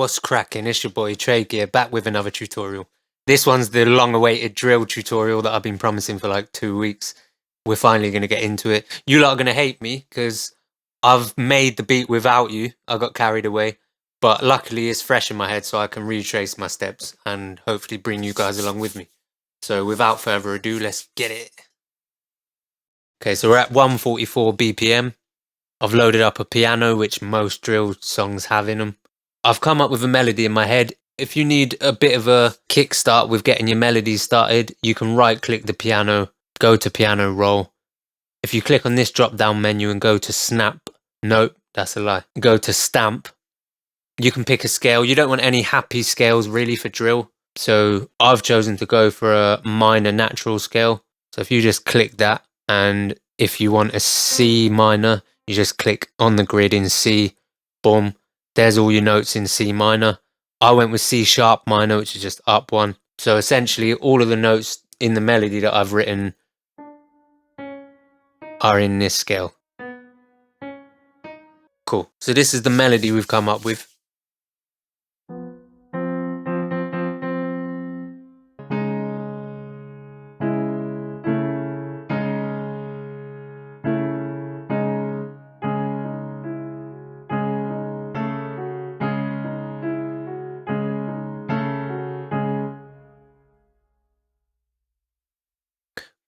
what's cracking? It's your boy Trade Gear back with another tutorial. This one's the long-awaited drill tutorial that I've been promising for like 2 weeks. We're finally going to get into it. You lot are going to hate me because I've made the beat without you. I got carried away. But luckily it's fresh in my head so I can retrace my steps and hopefully bring you guys along with me. So without further ado, let's get it. Okay, so we're at 144 BPM. I've loaded up a piano, which most drill songs have in them. I've come up with a melody in my head. If you need a bit of a kickstart with getting your melodies started, you can right-click the piano, go to piano roll. If you click on this drop-down menu and go to snap, nope, that's a lie. Go to stamp. You can pick a scale. You don't want any happy scales really for drill. So I've chosen to go for a minor natural scale. So if you just click that, and if you want a C minor, you just click on the grid in C, boom, there's all your notes in C minor. I went with C sharp minor, which is just up one. So essentially all of the notes in the melody that I've written are in this scale. Cool. So this is the melody we've come up with.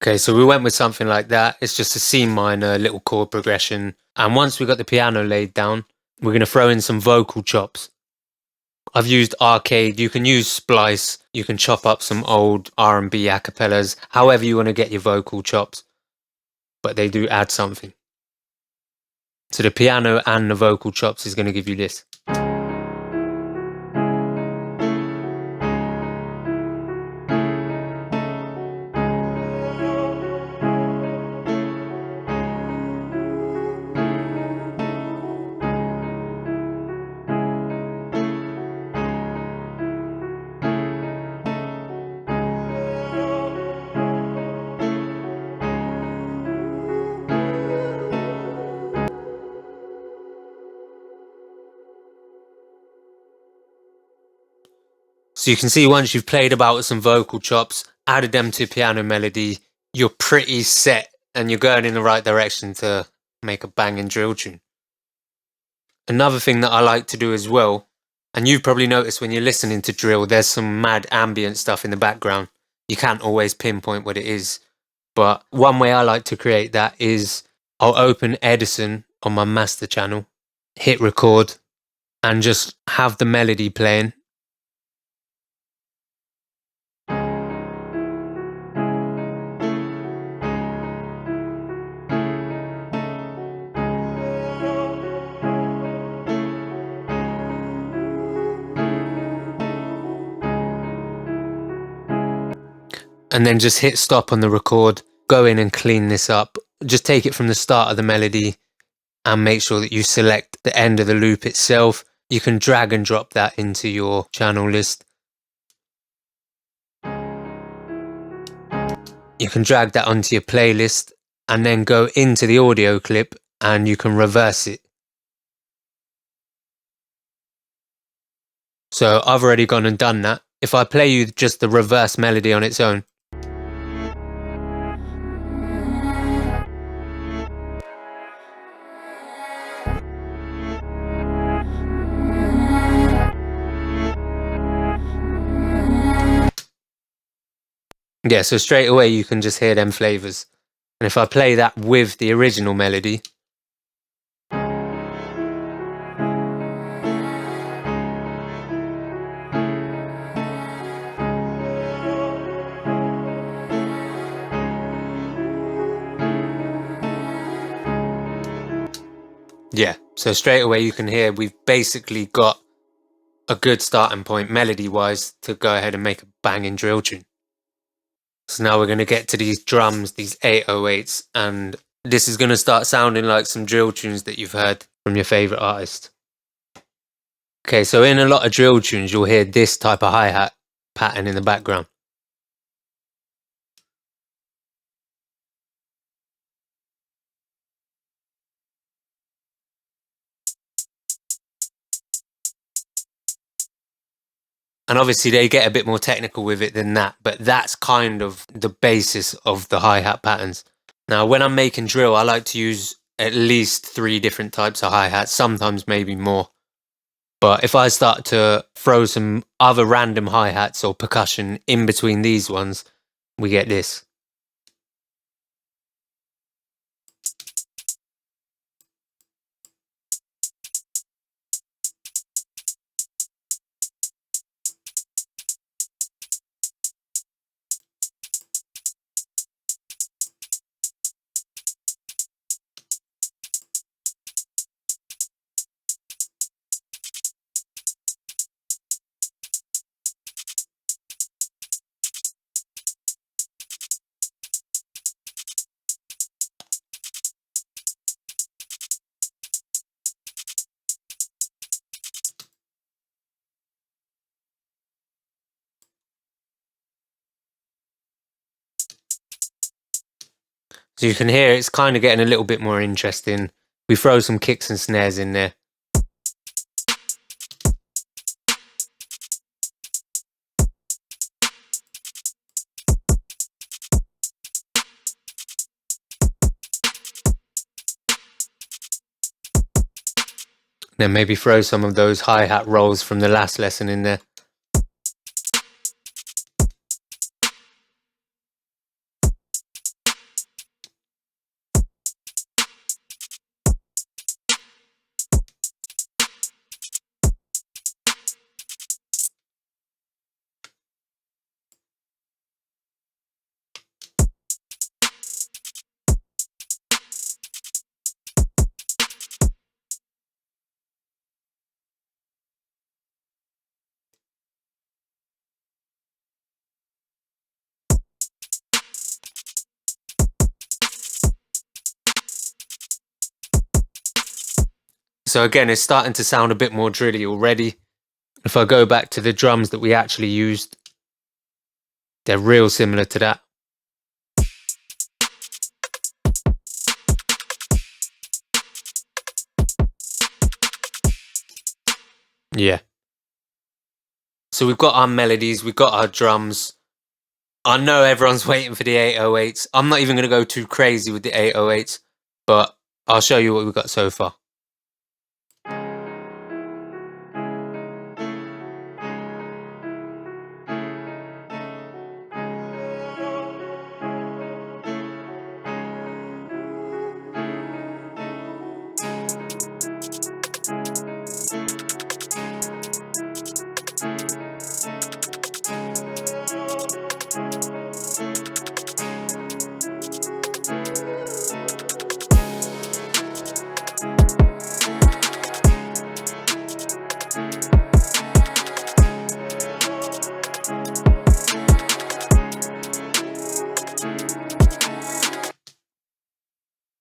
Okay, so we went with something like that. It's just a C minor, little chord progression. And once we got the piano laid down, we're going to throw in some vocal chops. I've used Arcade. You can use Splice. You can chop up some old R&B acapellas, however you want to get your vocal chops. But they do add something. So the piano and the vocal chops is going to give you this. So you can see once you've played about with some vocal chops, added them to piano melody, you're pretty set and you're going in the right direction to make a banging drill tune. Another thing that I like to do as well, and you've probably noticed when you're listening to drill, there's some mad ambient stuff in the background. You can't always pinpoint what it is. But one way I like to create that is I'll open Edison on my master channel, hit record, and just have the melody playing. And then just hit stop on the record, go in and clean this up. Just take it from the start of the melody and make sure that you select the end of the loop itself. You can drag and drop that into your channel list. You can drag that onto your playlist and then go into the audio clip and you can reverse it. So I've already gone and done that. If I play you just the reverse melody on its own. Yeah, so straight away you can just hear them flavors. And if I play that with the original melody, yeah, so straight away you can hear we've basically got a good starting point melody-wise to go ahead and make a banging drill tune. So now we're going to get to these drums, these 808s, and this is going to start sounding like some drill tunes that you've heard from your favourite artist. Okay, so in a lot of drill tunes, you'll hear this type of hi-hat pattern in the background. And obviously they get a bit more technical with it than that, but that's kind of the basis of the hi-hat patterns. Now, when I'm making drill, I like to use at least 3 different types of hi-hats, sometimes maybe more. But if I start to throw some other random hi-hats or percussion in between these ones, we get this. So you can hear it's kind of getting a little bit more interesting. We throw some kicks and snares in there. Then maybe throw some of those hi-hat rolls from the last lesson in there. So again, it's starting to sound a bit more drilly already. If I go back to the drums that we actually used, they're real similar to that. Yeah. So we've got our melodies, we've got our drums. I know everyone's waiting for the 808s. I'm not even going to go too crazy with the 808s, but I'll show you what we've got so far.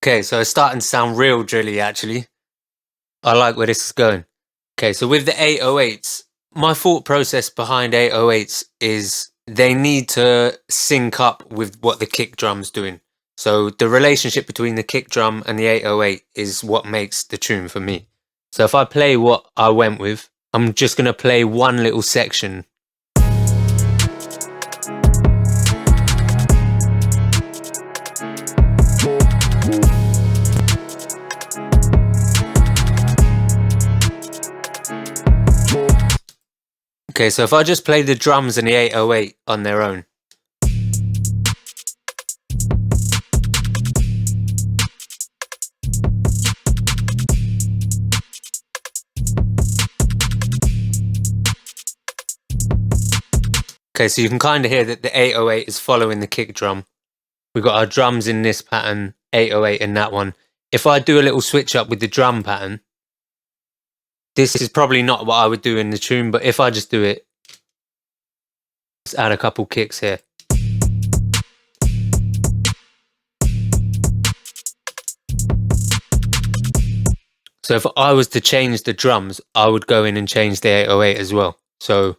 Okay, so it's starting to sound real drilly actually. I like where this is going. Okay, so with the 808s, my thought process behind 808s is they need to sync up with what the kick drum's doing. So the relationship between the kick drum and the 808 is what makes the tune for me. So if I play what I went with, I'm just going to play one little section. Okay, so if I just play the drums and the 808 on their own. Okay, so you can kind of hear that the 808 is following the kick drum. We've got our drums in this pattern, 808 in that one. If I do a little switch up with the drum pattern, this is probably not what I would do in the tune, but if I just do it, let's add a couple kicks here. So if I was to change the drums, I would go in and change the 808 as well. So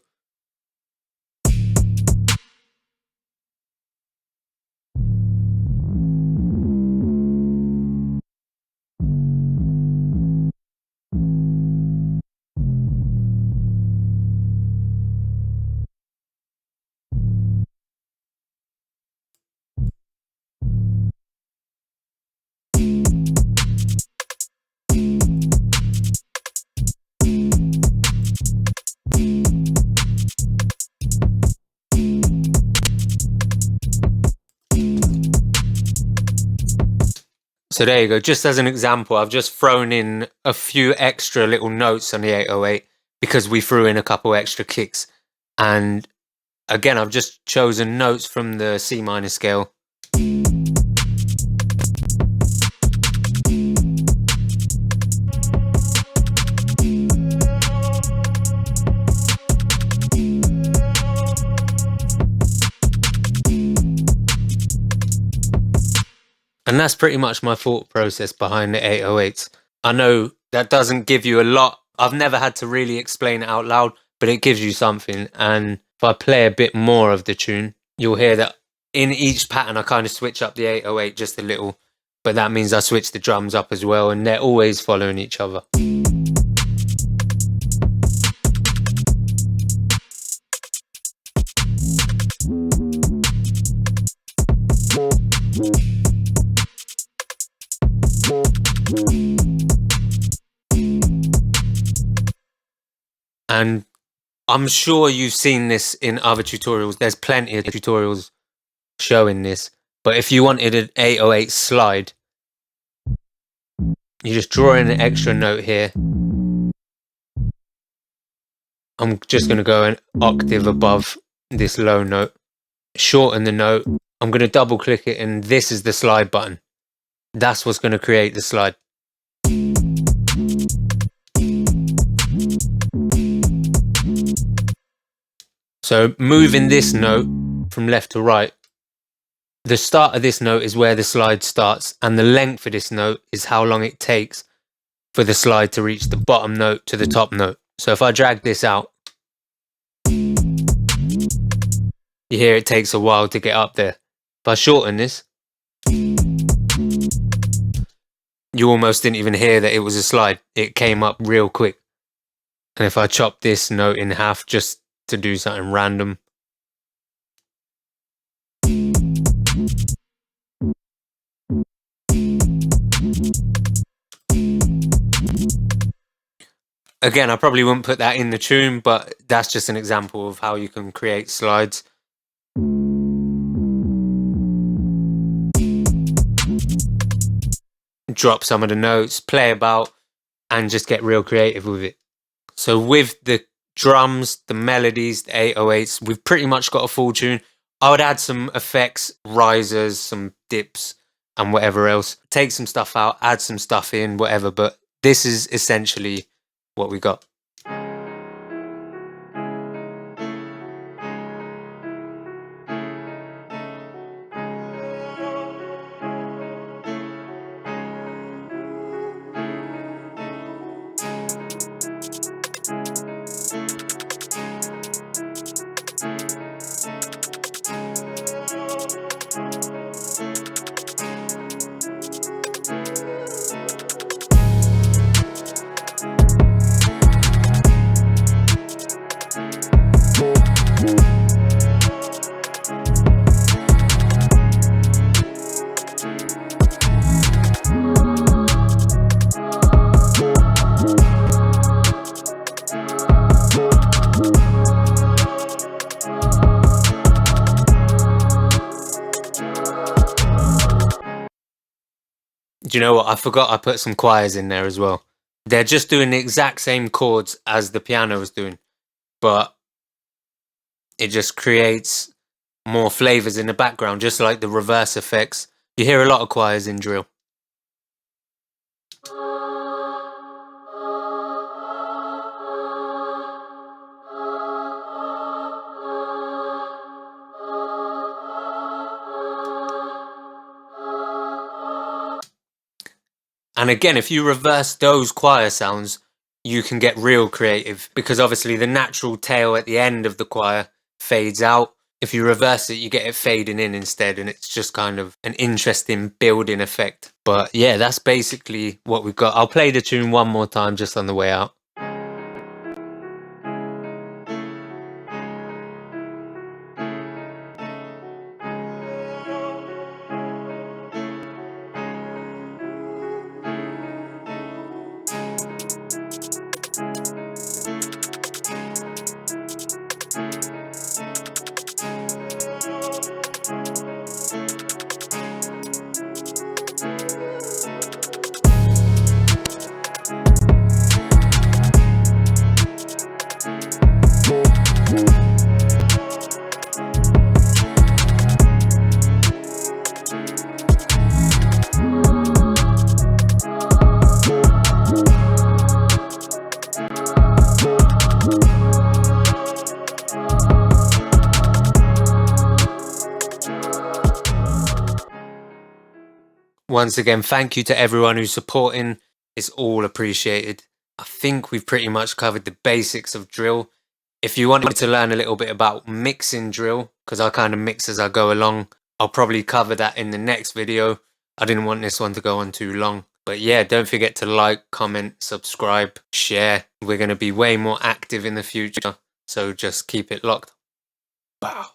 So there you go. Just as an example, I've just thrown in a few extra little notes on the 808 because we threw in a couple extra kicks. And again, I've just chosen notes from the C minor scale. And that's pretty much my thought process behind the 808s. I know that doesn't give you a lot. I've never had to really explain it out loud, but it gives you something. And if I play a bit more of the tune, you'll hear that in each pattern, I kind of switch up the 808 just a little, but that means I switch the drums up as well, and they're always following each other. And I'm sure you've seen this in other tutorials. There's plenty of tutorials showing this. But if you wanted an 808 slide, you just draw in an extra note here. I'm just going to go an octave above this low note, shorten the note. I'm going to double click it, and this is the slide button. That's what's going to create the slide. So moving this note from left to right, the start of this note is where the slide starts, and the length of this note is how long it takes for the slide to reach the bottom note to the top note. So if I drag this out, you hear it takes a while to get up there. If I shorten this, you almost didn't even hear that it was a slide. It came up real quick. And if I chop this note in half just to do something random, again, I probably wouldn't put that in the tune, but that's just an example of how you can create slides. Drop some of the notes, play about, and just get real creative with it. So with the drums, the melodies, the 808s, we've pretty much got a full tune. I would add some effects, risers, some dips, and whatever else. Take some stuff out, add some stuff in, whatever, but this is essentially what we got. Do you know what? I forgot I put some choirs in there as well. They're just doing the exact same chords as the piano was doing, but it just creates more flavors in the background, just like the reverse effects. You hear a lot of choirs in drill. And again, if you reverse those choir sounds, you can get real creative, because obviously the natural tail at the end of the choir fades out. If you reverse it, you get it fading in instead, and it's just kind of an interesting building effect. But yeah, that's basically what we've got. I'll play the tune one more time just on the way out. once again, thank you to everyone who's supporting. It's all appreciated. I think we've pretty much covered the basics of drill. If you wanted to learn a little bit about mixing drill, because I kind of mix as I go along, I'll probably cover that in the next video. I didn't want this one to go on too long. But yeah, don't forget to like, comment, subscribe, share. We're going to be way more active in the future, so just keep it locked. Bow.